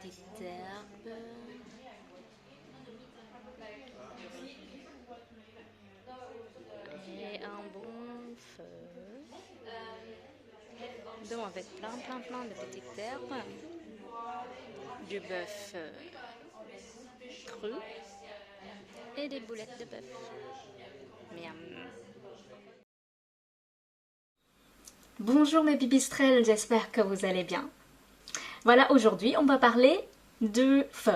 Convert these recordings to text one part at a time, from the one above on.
petites herbes. Et un bon feu. Donc avec plein de petites herbes. Du bœuf cru et des boulettes de bœuf. Miam. Bonjour mes pipistrelles, j'espère que vous allez bien. Voilà, aujourd'hui on va parler du pho.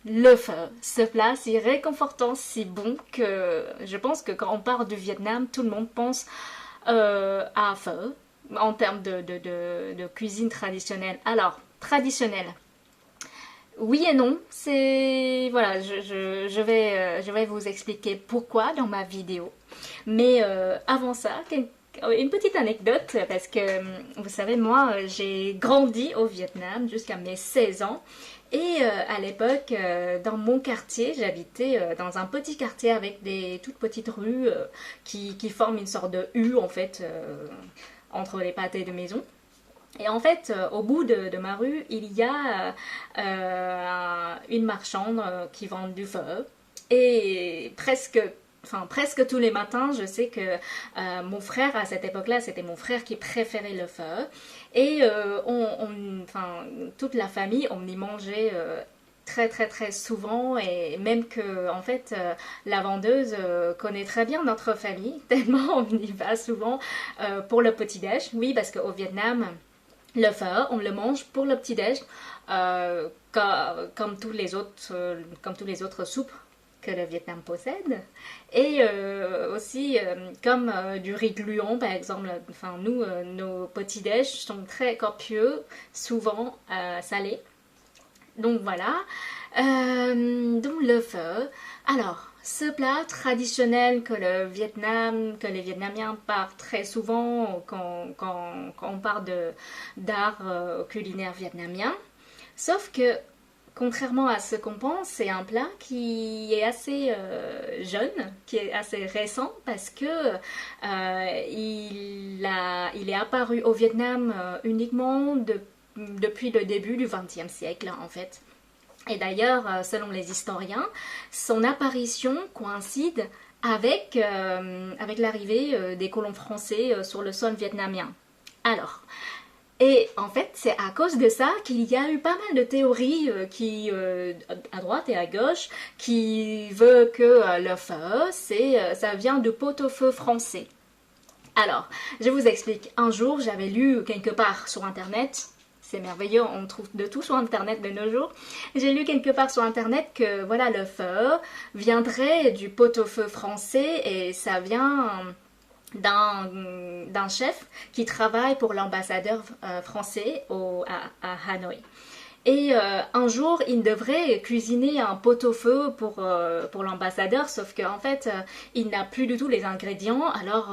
Le pho, ce plat si réconfortant, si bon que je pense que quand on parle du Vietnam, tout le monde pense à pho en termes de cuisine traditionnelle. Alors, traditionnelle. Oui et non, c'est voilà, je vais vous expliquer pourquoi dans ma vidéo. Mais avant ça, une petite anecdote parce que vous savez moi j'ai grandi au Vietnam jusqu'à mes 16 ans et à l'époque dans mon quartier j'habitais dans un petit quartier avec des toutes petites rues qui forment une sorte de U en fait entre les pâtés de maison. Et en fait, au bout de ma rue, il y a une marchande qui vend du pho. Et presque tous les matins, je sais que mon frère, à cette époque-là, c'était mon frère qui préférait le pho. Et toute la famille, on y mangeait très souvent et même que en fait la vendeuse connaît très bien notre famille tellement on y va souvent pour le petit-déj. Oui, parce qu'au Vietnam le pho, on le mange pour le petit-déj, comme tous les autres soupes que le Vietnam possède. Et aussi, comme du riz gluant, par exemple. Enfin, nous, nos petits-déj sont très copieux, souvent salés. Donc voilà. Donc le pho. Alors, ce plat traditionnel que les Vietnamiens parlent très souvent quand on parle d'art culinaire vietnamien. Sauf que, contrairement à ce qu'on pense, c'est un plat qui est assez jeune, qui est assez récent parce que il est apparu au Vietnam uniquement depuis le début du XXe siècle en fait. Et d'ailleurs, selon les historiens, son apparition coïncide avec l'arrivée des colons français sur le sol vietnamien. Alors, et en fait, c'est à cause de ça qu'il y a eu pas mal de théories à droite et à gauche qui veut que le pho, ça vient du pot-au-feu français. Alors, je vous explique. Un jour, j'avais lu quelque part sur Internet. C'est merveilleux, on trouve de tout sur Internet de nos jours. J'ai lu quelque part sur Internet que voilà, le pho viendrait du pot-au-feu français et ça vient d'un chef qui travaille pour l'ambassadeur français à Hanoï. Et un jour, il devrait cuisiner un pot-au-feu pour l'ambassadeur, sauf qu'en fait, il n'a plus du tout les ingrédients. Alors,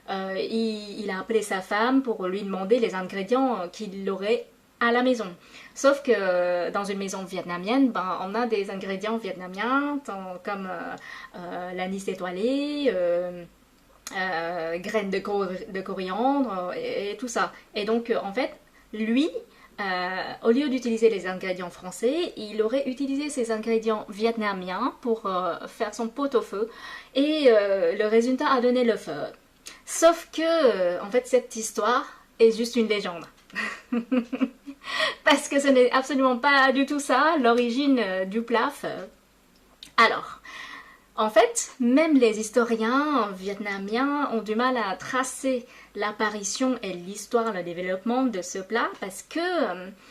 il a appelé sa femme pour lui demander les ingrédients qu'il aurait à la maison. Sauf que dans une maison vietnamienne, on a des ingrédients vietnamiens comme l'anis étoilé, graines de coriandre et tout ça. Et donc, en fait, lui, au lieu d'utiliser les ingrédients français, il aurait utilisé ces ingrédients vietnamiens pour faire son pot-au-feu. Et le résultat a donné le pho. Sauf que, en fait, cette histoire est juste une légende. Parce que ce n'est absolument pas du tout ça, l'origine du plat pho. Alors, en fait, même les historiens vietnamiens ont du mal à tracer l'apparition et l'histoire, le développement de ce plat parce que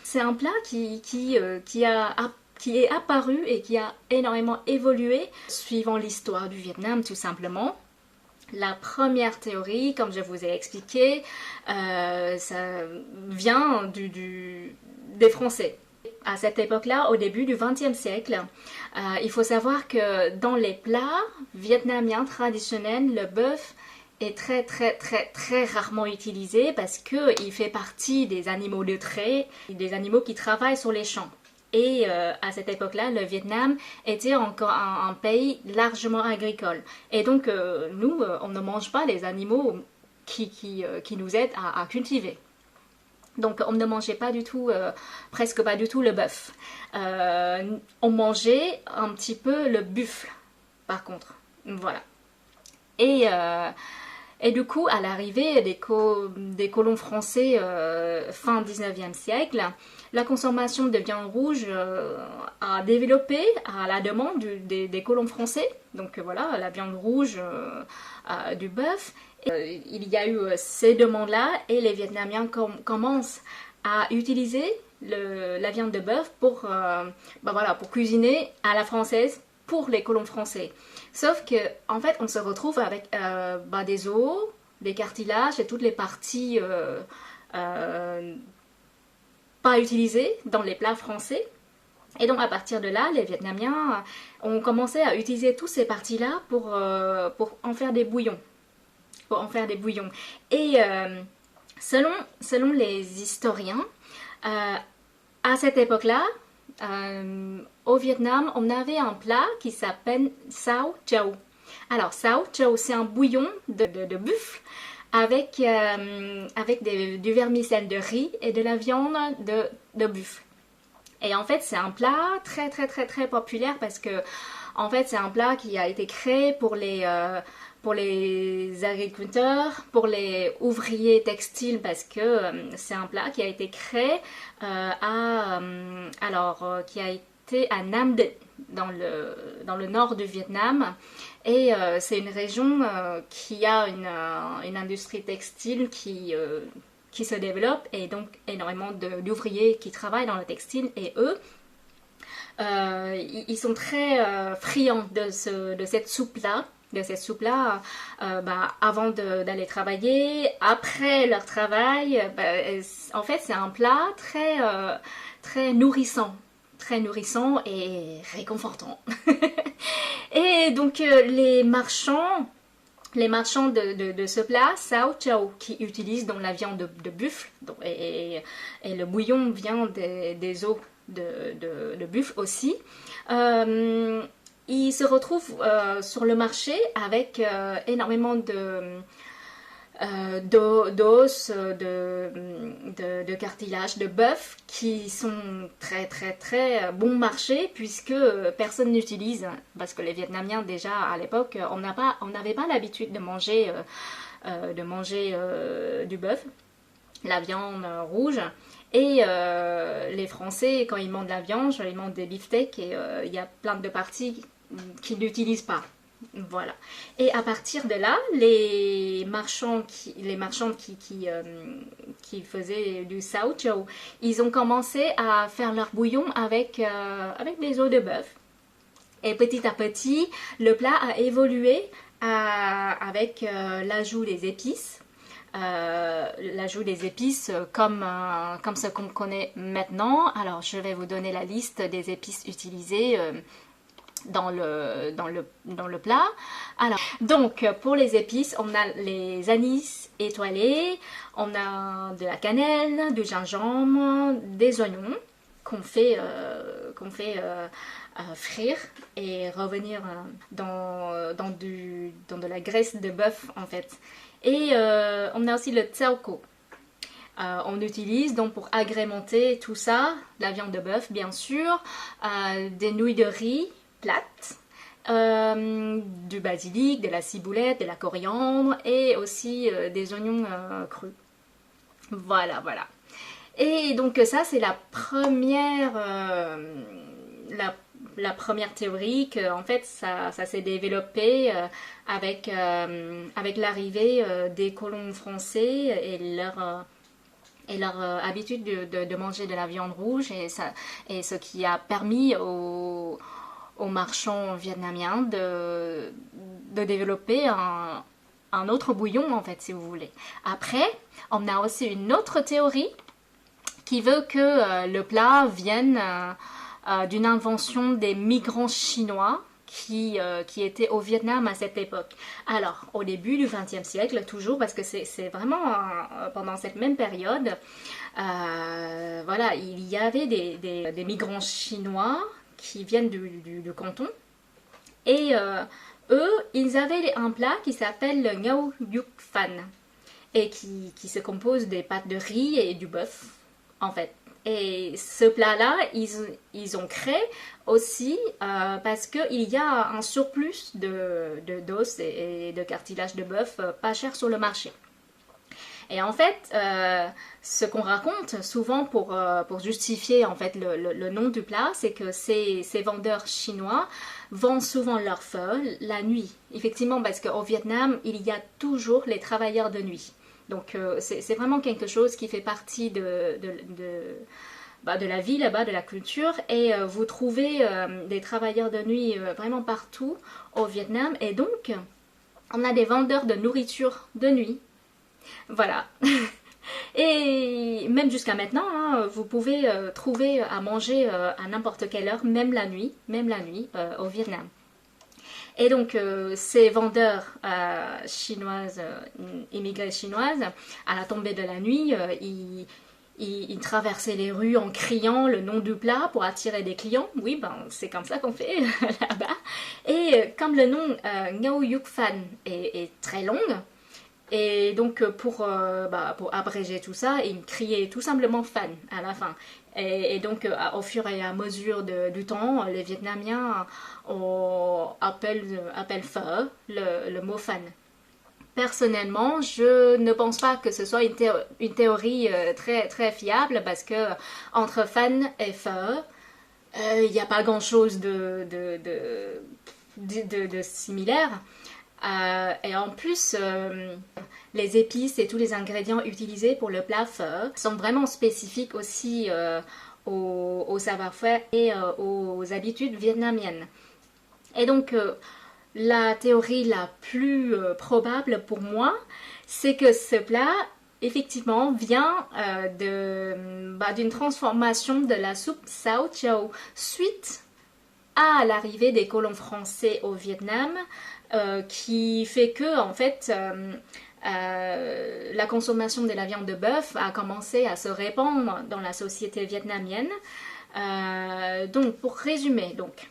c'est un plat qui est apparu et qui a énormément évolué suivant l'histoire du Vietnam tout simplement. La première théorie, comme je vous ai expliqué, ça vient des Français. À cette époque-là, au début du XXe siècle, il faut savoir que dans les plats vietnamiens traditionnels, le bœuf est très rarement utilisé parce qu'il fait partie des animaux de trait, des animaux qui travaillent sur les champs. Et à cette époque-là, le Vietnam était encore un pays largement agricole. Et donc, nous, on ne mange pas les animaux qui nous aident à cultiver. Donc on ne mangeait pas du tout, presque pas du tout le bœuf. On mangeait un petit peu le buffle, par contre. Voilà. Et, euh, et du coup, à l'arrivée des colons français fin 19e siècle, la consommation de viande rouge a développé à la demande des colons français. Donc voilà, la viande rouge, du bœuf. Il y a eu ces demandes-là et les Vietnamiens commencent à utiliser la viande de bœuf pour, voilà, pour cuisiner à la française pour les colons français. Sauf que, en fait, on se retrouve avec des os, des cartilages et toutes les parties pas utilisées dans les plats français. Et donc, à partir de là, les Vietnamiens ont commencé à utiliser toutes ces parties-là pour en faire des bouillons. Et selon les historiens, à cette époque-là, au Vietnam, on avait un plat qui s'appelle sao chow. Alors, sao chow, c'est un bouillon de buffle avec du vermicelle de riz et de la viande de buffle. Et en fait, c'est un plat très très très très populaire parce que, en fait, c'est un plat qui a été créé pour les agriculteurs, pour les ouvriers textiles, parce que c'est un plat qui a été créé qui a été à Nam Định, dans le nord du Vietnam. Et c'est une région qui a une industrie textile qui se développe, et donc énormément d'ouvriers qui travaillent dans le textile, et eux, ils sont très friands de cette soupe-là. Avant d'aller travailler, après leur travail. En fait, c'est un plat très nourrissant et réconfortant. Et donc, les marchands de ce plat, sao chow, qui utilisent donc la viande de buffle, et le bouillon vient des os de buffle aussi. Ils se retrouvent sur le marché avec énormément d'os, de cartilage, de bœuf, qui sont très très très bon marché, puisque personne n'utilise, parce que les Vietnamiens déjà à l'époque, on n'avait pas l'habitude de manger du bœuf, la viande rouge. Et les Français, quand ils mangent de la viande, ils mangent des beefsteaks, et il y a plein de parties qui n'utilisent pas. Voilà. Et à partir de là, les marchands qui faisaient du sao chow, ils ont commencé à faire leur bouillon avec des os de bœuf. Et petit à petit, le plat a évolué avec l'ajout des épices. Comme ce qu'on connaît maintenant. Alors, je vais vous donner la liste des épices utilisées dans le plat. Alors, donc, pour les épices, on a les anis étoilés, on a de la cannelle, du gingembre, des oignons qu'on fait frire et revenir dans de la graisse de bœuf, en fait. Et on a aussi le tsao. On utilise donc pour agrémenter tout ça, la viande de bœuf bien sûr, des nouilles de riz plates, du basilic, de la ciboulette, de la coriandre, et aussi des oignons crus. Voilà. Et donc ça, c'est la première théorie, que en fait ça s'est développé avec l'arrivée des colons français et leur habitude de manger de la viande rouge, et ce qui a permis aux marchands vietnamiens de développer un autre bouillon, en fait, si vous voulez. Après, on a aussi une autre théorie qui veut que le plat vienne d'une invention des migrants chinois qui étaient au Vietnam à cette époque. Alors, au début du XXe siècle, toujours, parce que c'est vraiment pendant cette même période, voilà, il y avait des migrants chinois qui viennent du canton, et eux, ils avaient un plat qui s'appelle le Ngao Yuk Fan. et qui se compose des pâtes de riz et du bœuf, en fait. Et ce plat-là, ils ont créé aussi parce qu'il y a un surplus d'os et de cartilage de bœuf pas cher sur le marché. Et en fait, ce qu'on raconte souvent pour justifier en fait le nom du plat, c'est que ces vendeurs chinois vendent souvent leur pho la nuit. Effectivement, parce qu'au Vietnam, il y a toujours les travailleurs de nuit. Donc c'est vraiment quelque chose qui fait partie de la vie là-bas, de la culture. Et vous trouvez des travailleurs de nuit vraiment partout au Vietnam. Et donc, on a des vendeurs de nourriture de nuit. Voilà. Et même jusqu'à maintenant, hein, vous pouvez trouver à manger à n'importe quelle heure, même la nuit au Vietnam. Et donc, ces vendeurs chinoises, immigrés chinoises, à la tombée de la nuit, ils traversaient les rues en criant le nom du plat pour attirer des clients. Oui, ben, c'est comme ça qu'on fait là-bas. Et comme le nom Ngau Yuk Phan est très long, et donc pour abréger tout ça, ils criaient tout simplement Phan à la fin. Et donc au fur et à mesure du temps, les Vietnamiens appellent pho le mot Phan. Personnellement, je ne pense pas que ce soit une théorie très, très fiable parce que entre Phan et pho, il n'y a pas grand-chose de similaire. Et en plus, les épices et tous les ingrédients utilisés pour le plat pho sont vraiment spécifiques aussi au savoir-faire et aux habitudes vietnamiennes. Et donc, la théorie la plus probable pour moi, c'est que ce plat, effectivement, vient d'une transformation de la soupe sao chow suite à l'arrivée des colons français au Vietnam, qui fait que, en fait, la consommation de la viande de bœuf a commencé à se répandre dans la société vietnamienne. Donc, pour résumer, donc,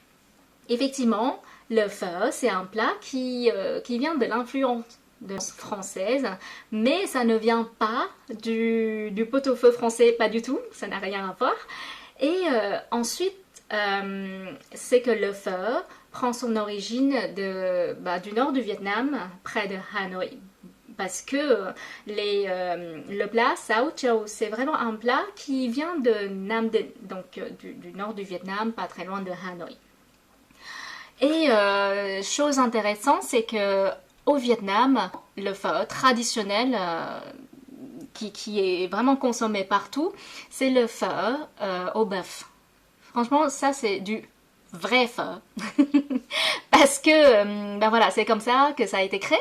effectivement, le pho, c'est un plat qui vient de l'influence française, mais ça ne vient pas du pot-au-feu français, pas du tout, ça n'a rien à voir. Et ensuite, c'est que le pho prend son origine du nord du Vietnam, près de Hanoï. Parce que le plat Sao Chow, c'est vraiment un plat qui vient de Nam Dinh, donc du nord du Vietnam, pas très loin de Hanoï. Et chose intéressante, c'est que au Vietnam, le pho traditionnel qui est vraiment consommé partout, c'est le pho au bœuf. Franchement, ça c'est du vrai pho. Parce que voilà, c'est comme ça que ça a été créé.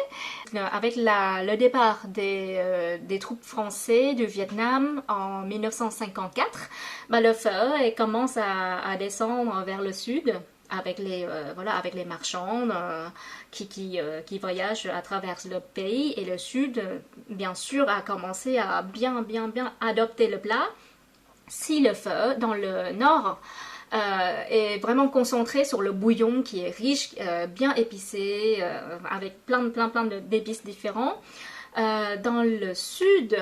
Avec le départ des troupes françaises du Vietnam en 1954, le pho commence à descendre vers le sud avec les marchands qui voyagent à travers le pays. Et le sud, bien sûr, a commencé à bien adopter le plat. Si le pho dans le nord est vraiment concentré sur le bouillon qui est riche, bien épicé, avec plein d'épices différents. Dans le sud,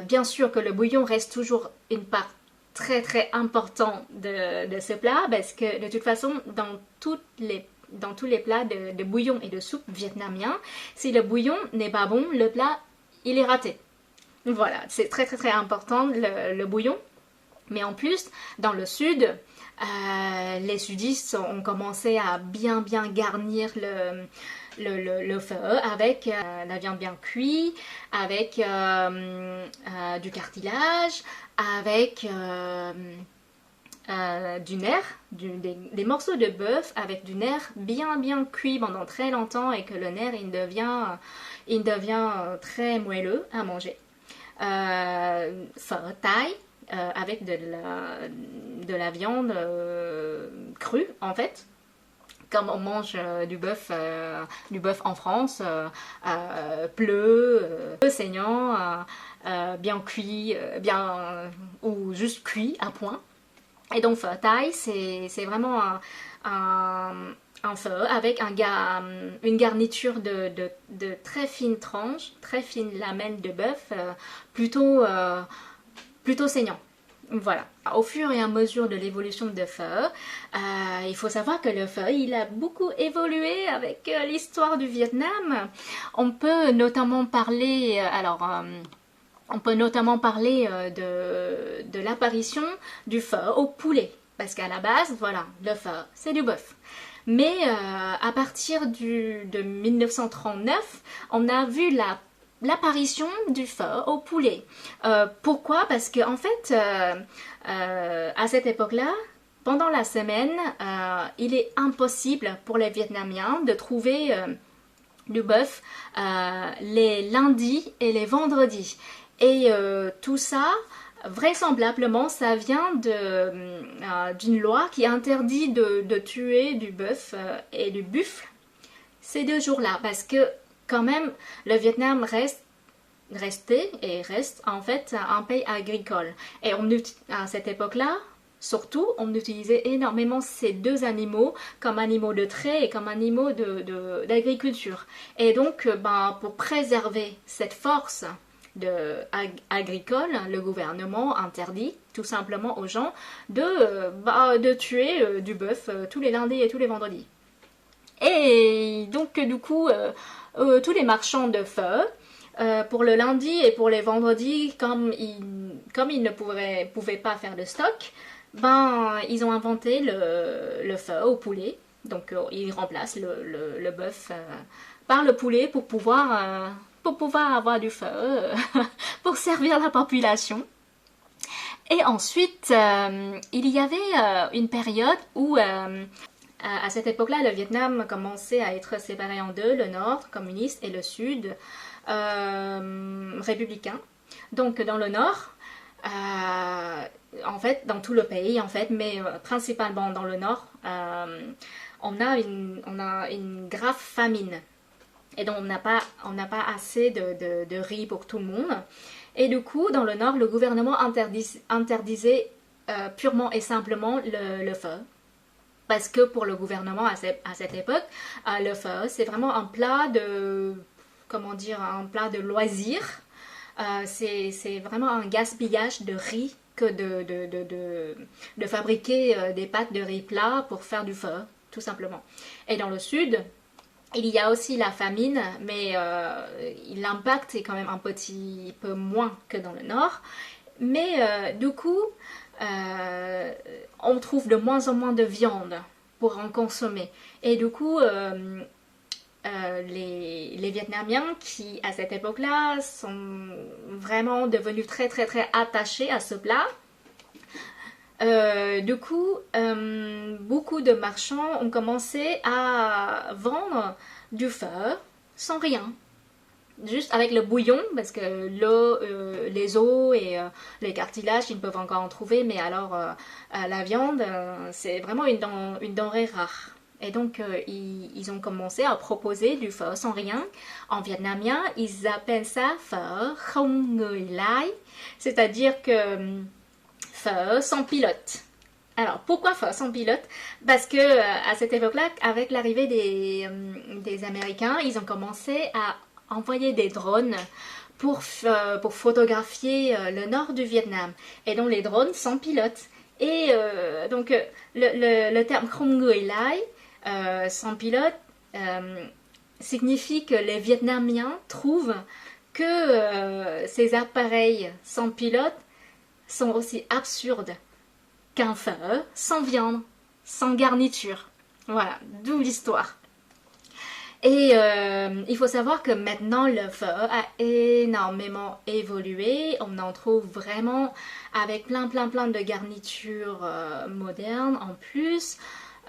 bien sûr que le bouillon reste toujours une part très très importante de ce plat, parce que de toute façon, dans tous les plats de bouillon et de soupe vietnamiens, si le bouillon n'est pas bon, le plat, il est raté. Voilà, c'est très très très important le bouillon. Mais en plus, dans le sud, les sudistes ont commencé à bien garnir le pho avec la viande bien cuite, avec du cartilage, avec du nerf, des morceaux de bœuf avec du nerf bien cuit pendant très longtemps, et que le nerf il devient très moelleux à manger. Pho Thai, avec de la viande crue en fait, comme on mange du bœuf en France, bleu, saignant, bien cuit, ou juste cuit à point. Et donc Pho Thai, c'est vraiment un pho avec une garniture de très fines tranches, très fines lamelles de bœuf, plutôt saignant. Voilà. Au fur et à mesure de l'évolution de pho, il faut savoir que le pho, il a beaucoup évolué avec l'histoire du Vietnam. On peut notamment parler, de l'apparition du pho au poulet. Parce qu'à la base, voilà, le pho, c'est du bœuf. Mais à partir de 1939, on a vu l'apparition du pho au poulet. Pourquoi? Parce qu'en fait, à cette époque-là, pendant la semaine, il est impossible pour les Vietnamiens de trouver du bœuf les lundis et les vendredis. Et tout ça, vraisemblablement, ça vient d'une loi qui interdit de tuer du bœuf et du buffle ces 2 jours-là. Parce que quand même, le Vietnam restait et reste en fait un pays agricole. Et à cette époque-là, surtout, on utilisait énormément ces 2 animaux comme animaux de trait et comme animaux d'agriculture. Et donc, pour préserver cette force agricole, le gouvernement interdit tout simplement aux gens de tuer du bœuf tous les lundis et tous les vendredis. Et donc, du coup, tous les marchands de pho, pour le lundi et pour les vendredis, comme ils ne pouvaient pas faire de stock, ils ont inventé le pho au poulet. Donc, ils remplacent le bœuf par le poulet pour pouvoir avoir du pho, pour servir la population. Et ensuite, il y avait une période où, à cette époque-là, le Vietnam commençait à être séparé en deux, le nord communiste et le sud républicain. Donc dans le nord, en fait, dans tout le pays, en fait, mais principalement dans le nord, on a une grave famine. Et donc on n'a pas assez de riz pour tout le monde. Et du coup, dans le nord, le gouvernement interdisait purement et simplement le pho. Parce que pour le gouvernement à cette époque, le pho, c'est vraiment un plat un plat de loisir. C'est vraiment un gaspillage de riz que de fabriquer des pâtes de riz plat pour faire du pho, tout simplement. Et dans le sud, il y a aussi la famine, mais l'impact est quand même un petit peu moins que dans le nord. Mais du coup, on trouve de moins en moins de viande pour en consommer. Et du coup, les Vietnamiens qui, à cette époque-là, sont vraiment devenus très très très attachés à ce plat. Du coup, beaucoup de marchands ont commencé à vendre du pho sans rien. Juste avec le bouillon, parce que l'eau, les os et les cartilages, ils peuvent encore en trouver, mais alors la viande, c'est vraiment une denrée rare. Et donc, ils ont commencé à proposer du pho sans rien. En vietnamien, ils appellent ça pho không người lái, c'est-à-dire que pho sans pilote. Alors, pourquoi pho sans pilote? Parce que à cette époque-là, avec l'arrivée des Américains, ils ont commencé à envoyer des drones pour photographier le nord du Vietnam. Et donc les drones sans pilote. Et donc le terme Không Người Lái, sans pilote, signifie que les Vietnamiens trouvent que ces appareils sans pilote sont aussi absurdes qu'un pho sans viande, sans garniture. Voilà, d'où l'histoire. Et il faut savoir que maintenant le pho a énormément évolué. On en trouve vraiment avec plein de garnitures modernes en plus.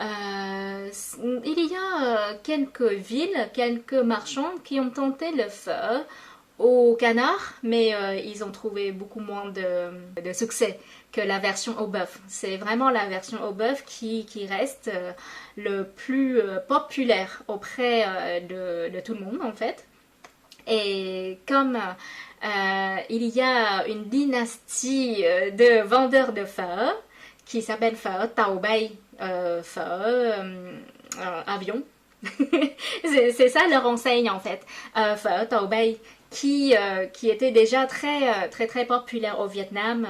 Il y a quelques villes, quelques marchands qui ont tenté le pho au canard, mais ils ont trouvé beaucoup moins de succès que la version au bœuf. C'est vraiment la version au bœuf qui reste le plus populaire auprès de tout le monde en fait. Et comme il y a une dynastie de vendeurs de pho qui s'appelle pho Tàu Bay, pho avion. C'est ça leur enseigne en fait. Phở Tàu Bay qui était déjà très populaire au Vietnam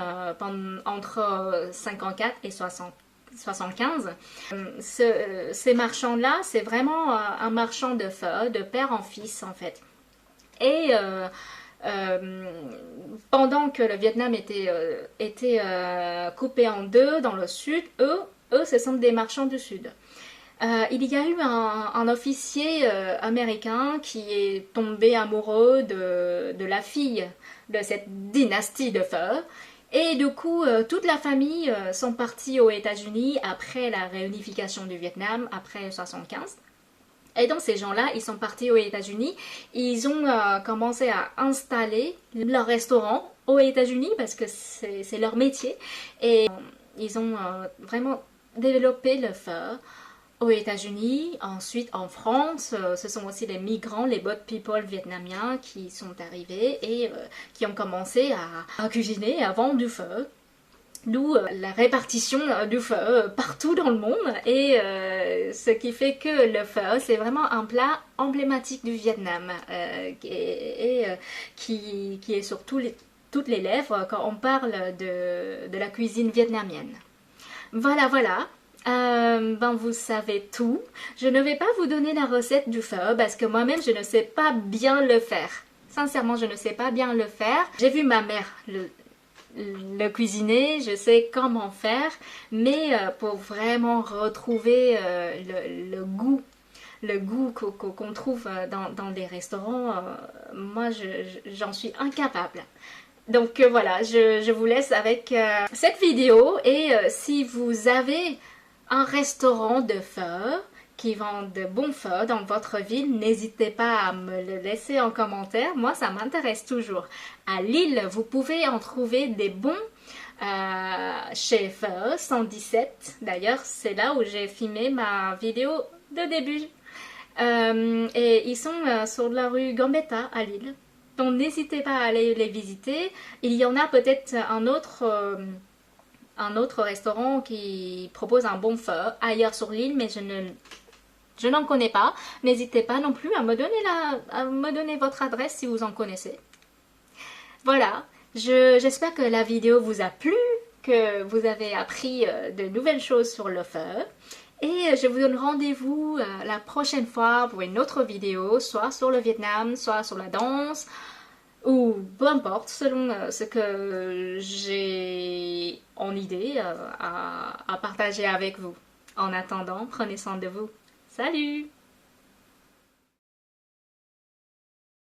entre 54 et 75. Ces marchands-là, c'est vraiment un marchand de phở, de père en fils en fait. Et pendant que le Vietnam était coupé en deux dans le sud, eux, ce sont des marchands du sud. Il y a eu un officier américain qui est tombé amoureux de la fille de cette dynastie de feu. Et du coup, toute la famille sont partis aux États-Unis après la réunification du Vietnam, après 75. Et donc ces gens-là, ils sont partis aux États-Unis. Ils ont commencé à installer leur restaurant aux États-Unis parce que c'est leur métier. Et ils ont vraiment développé le pho aux États-Unis, ensuite en France, ce sont aussi les migrants, les boat people vietnamiens qui sont arrivés et qui ont commencé à cuisiner, à vendre du pho. D'où la répartition du pho partout dans le monde et ce qui fait que le pho c'est vraiment un plat emblématique du Vietnam qui est sur toutes les lèvres quand on parle de la cuisine vietnamienne. Voilà. Ben vous savez tout. Je ne vais pas vous donner la recette du pho parce que moi-même je ne sais pas bien le faire. Sincèrement, je ne sais pas bien le faire. J'ai vu ma mère le cuisiner, je sais comment faire, mais pour vraiment retrouver le goût qu'on trouve dans des restaurants, moi j'en suis incapable. Donc voilà, je vous laisse avec cette vidéo et si vous avez un restaurant de pho qui vend de bons pho dans votre ville, n'hésitez pas à me le laisser en commentaire. Moi, ça m'intéresse toujours. À Lille, vous pouvez en trouver des bons chez Pho 117. D'ailleurs, c'est là où j'ai filmé ma vidéo de début. Et ils sont sur la rue Gambetta à Lille. Donc, n'hésitez pas à aller les visiter. Il y en a peut-être un autre restaurant qui propose un bon pho ailleurs sur l'île, mais je n'en connais pas. N'hésitez pas non plus à me donner votre adresse si vous en connaissez. Voilà, j'espère que la vidéo vous a plu, que vous avez appris de nouvelles choses sur le pho. Et je vous donne rendez-vous la prochaine fois pour une autre vidéo, soit sur le Vietnam, soit sur la danse, ou peu importe, selon ce que j'ai en idée à partager avec vous. En attendant, prenez soin de vous. Salut!